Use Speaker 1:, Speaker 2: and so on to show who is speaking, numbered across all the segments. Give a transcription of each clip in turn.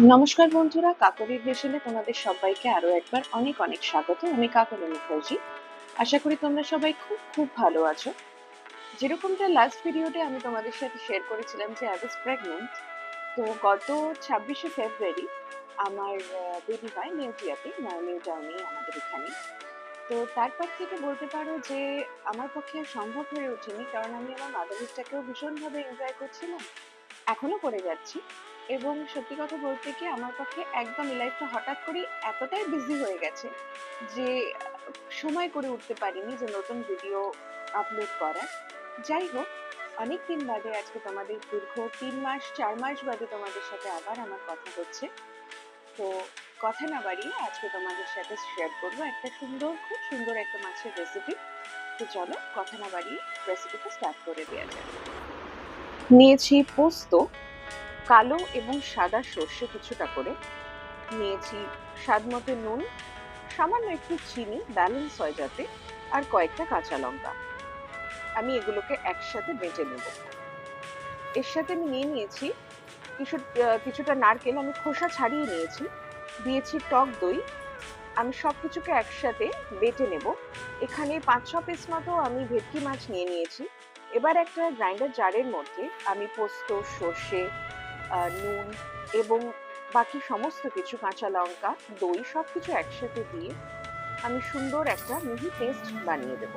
Speaker 1: নমস্কার বন্ধুরা, কাকলির হেসেলে তোমাদের সবাইকে আরো একবার অনেক অনেক স্বাগত। আমি কাকলি মুখার্জি। আশা করি তোমরা সবাই খুব খুব ভালো আছো। যেরকমটা লাস্ট ভিডিওতে আমি তোমাদের সাথে শেয়ার করেছিলাম যে আই ওয়াজ প্রেগন্যান্ট। তো গত 26শে ফেব্রুয়ারি আমার বেবি হয় নিউজিয়াতে, নিউ টাউনে আমাদের এখানে। তো তারপর থেকে বলতে পারো যে আমার পক্ষে আর সম্ভব হয়ে ওঠেনি, কারণ আমি আমার মাদারহুডটাকেও ভীষণভাবে এনজয় করছিলাম, এখনো করে যাচ্ছি। এবং সত্যি কথা বলতে কি আমার পক্ষে একদম এই লাইফটা হঠাৎ করে এতটাই বিজি হয়ে গেছে যে সময় করে উঠতে পারিনি যে নতুন ভিডিও আপলোড করার। যাই হোক, অনেক দিন বাদে আজকে তোমাদের দীর্ঘ 3 মাস 4 মাস বাদে তোমাদের সাথে আবার আমার কথা হচ্ছে। তো কথা না বাড়িয়ে আজকে তোমাদের সাথে শেয়ার করবো একটা খুব সুন্দর একটা মাছের রেসিপি। তো চলো কথা না বাড়িয়ে রেসিপিটা স্টার্ট করে দেওয়া যাক। নিয়েছি পোস্ত, কালো এবং সাদা সর্ষে কিছুটা করে নিয়েছি, স্বাদ মতো নুন, সামান্য একটু চিনি ব্যালেন্স হয় যাতে, আর কয়েকটা কাঁচা লঙ্কা। আমি এগুলোকে একসাথে বেটে নেব। এর সাথে আমি নিয়ে নিয়েছি কিছুটা নারকেল, আমি খোসা ছাড়িয়ে নিয়েছি, দিয়েছি টক দই। আমি সবকিছুকে একসাথে বেটে নেব। এখানে 5-6 পিস মতো আমি ভেটকি মাছ নিয়ে নিয়েছি। এবার একটা গ্রাইন্ডার জারের মধ্যে আমি পোস্ত, সর্ষে, নুন এবং বাকি সমস্ত কিছু, কাঁচা লঙ্কা, দই সবকিছু একসাথে দিয়ে আমি সুন্দর একটা মিহি পেস্ট বানিয়ে দেব।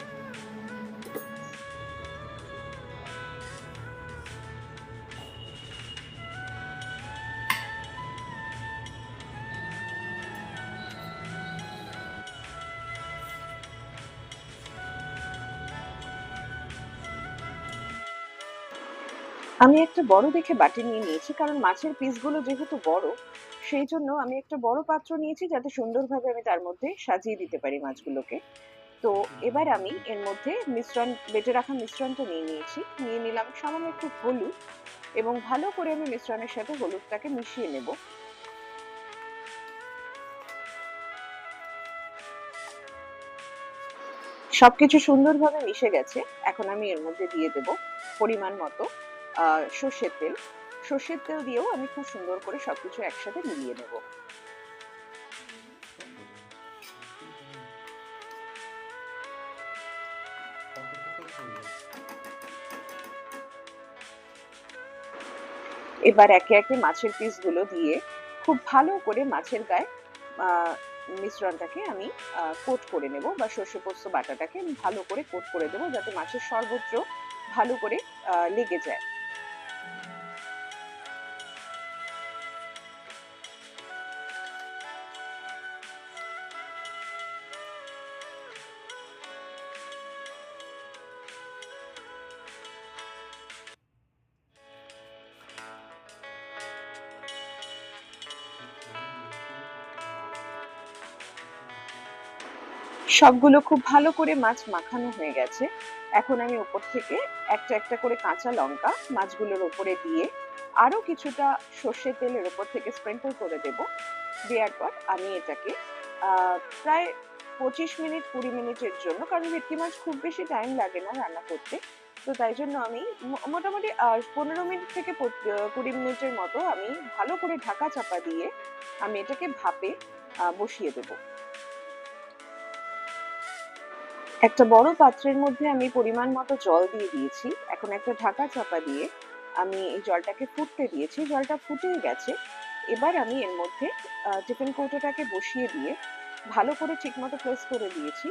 Speaker 1: আমি একটা বড় দেখে বাটি নিয়ে নিয়েছি, কারণ মাছের পিসগুলো যেহেতু বড়, সেই জন্য আমি একটা বড় পাত্র নিয়েছি যাতে সুন্দরভাবে আমি তার মধ্যে সাজিয়ে দিতে পারি মাছগুলোকে। তো এবার আমি এর মধ্যে বেটে রাখা মিশ্রণটা নিয়ে নিয়েছি, নিয়ে নিলাম সামান্য একটু হলুদ, এবং ভালো করে আমি মিশ্রণের সাথে হলুদটাকে মিশিয়ে নেব। সবকিছু সুন্দরভাবে মিশে গেছে। এখন আমি এর মধ্যে দিয়ে দেব পরিমাণ মতো সর্ষের তেল। সর্ষের তেল দিয়েও আমি খুব সুন্দর করে সবকিছু একসাথে মিলিয়ে নেব। এবার একে একে মাছের পিসগুলো দিয়ে খুব ভালো করে মাছের গায়ে মিশ্রণটাকে আমি কোট করে নেব, বা সর্ষে পোস্ত বাটাটাকে আমি ভালো করে কোট করে দেবো যাতে মাছের সর্বত্র ভালো করে লেগে যায়। সবগুলো খুব ভালো করে মাছ মাখানো হয়ে গেছে। এখন আমি উপর থেকে একটা একটা করে কাঁচা লঙ্কা মাছগুলোর উপরে দিয়ে আরো কিছুটা সর্ষের তেলের উপর থেকে স্প্রিঙ্কল করে দেব। দেওয়ার পর আমি এটাকে প্রায় 25 মিনিট 20 মিনিটের জন্য, কারণ ভেটকি মাছ খুব বেশি টাইম লাগে না রান্না করতে, তো তাই জন্য আমি মোটামুটি 15 মিনিট থেকে 20 মিনিটের মতো আমি ভালো করে ঢাকা চাপা দিয়ে আমি এটাকে ভাপে বসিয়ে দেবো। একটা বড় পাত্রের মধ্যে আমি পরিমাণ মতো জল দিয়ে দিয়েছি। এখন একটা ঢাকা চাপা দিয়ে আমি এই জলটাকে ফুটতে দিয়েছি। জলটা ফুটেই গেছে। এবার আমি এর মধ্যে টিফিন কৌটোটাকে বসিয়ে দিয়ে ভালো করে ঠিকমতো প্রেস করে দিয়েছি,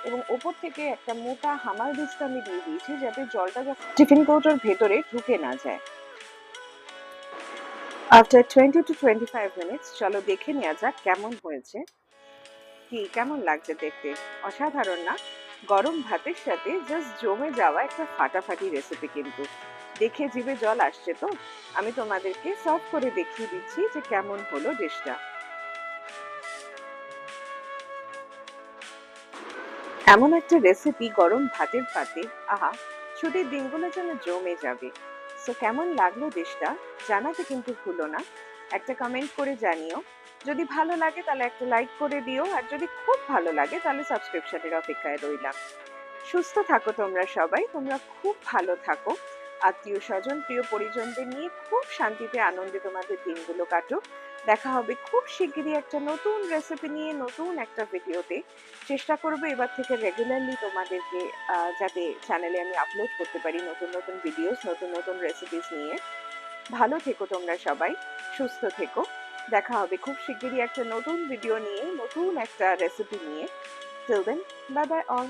Speaker 1: এবং ওপর থেকে একটা মোটা হামাল দিস্তা আমি দিয়ে দিয়েছি যাতে জলটা যখন টিফিন কৌটোর ভেতরে ঢুকে না যায়। আফটার 20 to 25 মিনিটস চলো দেখে নেওয়া যাক কেমন হয়েছে। কেমন লাগছে দেখতে? অসাধারণ না? গরম ভাতের সাথে জাস্ট জমে যাওয়া একটা ফাটাফাটি রেসিপি কিন্তু। দেখে জিভে জল আসছে তো? আমি তোমাদেরকে সার্ভ করে দেখিয়ে দিচ্ছি যে কেমন হলো ডিশটা। এমন একটা রেসিপি গরম ভাতের পাতে, আহা! ছুটির দিনগুলো যেন জমে যাবে। সো কেমন লাগলো ডিশটা জানাতে কিন্তু ভুলো না। একটা কমেন্ট করে জানিও। যদি ভালো লাগে তাহলে একটা লাইক করে দিও, আর যদি খুব ভালো লাগে তাহলে সাবস্ক্রিপশনের অপেক্ষায় রইলাম। সুস্থ থাকো তোমরা সবাই, তোমরা খুব ভালো থাকো। আত্মীয় স্বজন প্রিয় পরিজনদের নিয়ে খুব শান্তিতে আনন্দে তোমাদের দিনগুলো কাটুক। দেখা হবে খুব শিগগিরই একটা নতুন রেসিপি নিয়ে নতুন একটা ভিডিওতে। চেষ্টা করবো এবার থেকে রেগুলারলি তোমাদেরকে যাতে চ্যানেলে আমি আপলোড করতে পারি নতুন নতুন ভিডিওস, নতুন নতুন রেসিপিস নিয়ে। ভালো থেকো তোমরা সবাই, সুস্থ থেকো। দেখা হবে খুব শিগগিরই একটা নতুন ভিডিও নিয়ে, নতুন একটা রেসিপি নিয়ে। Till then, bye bye all.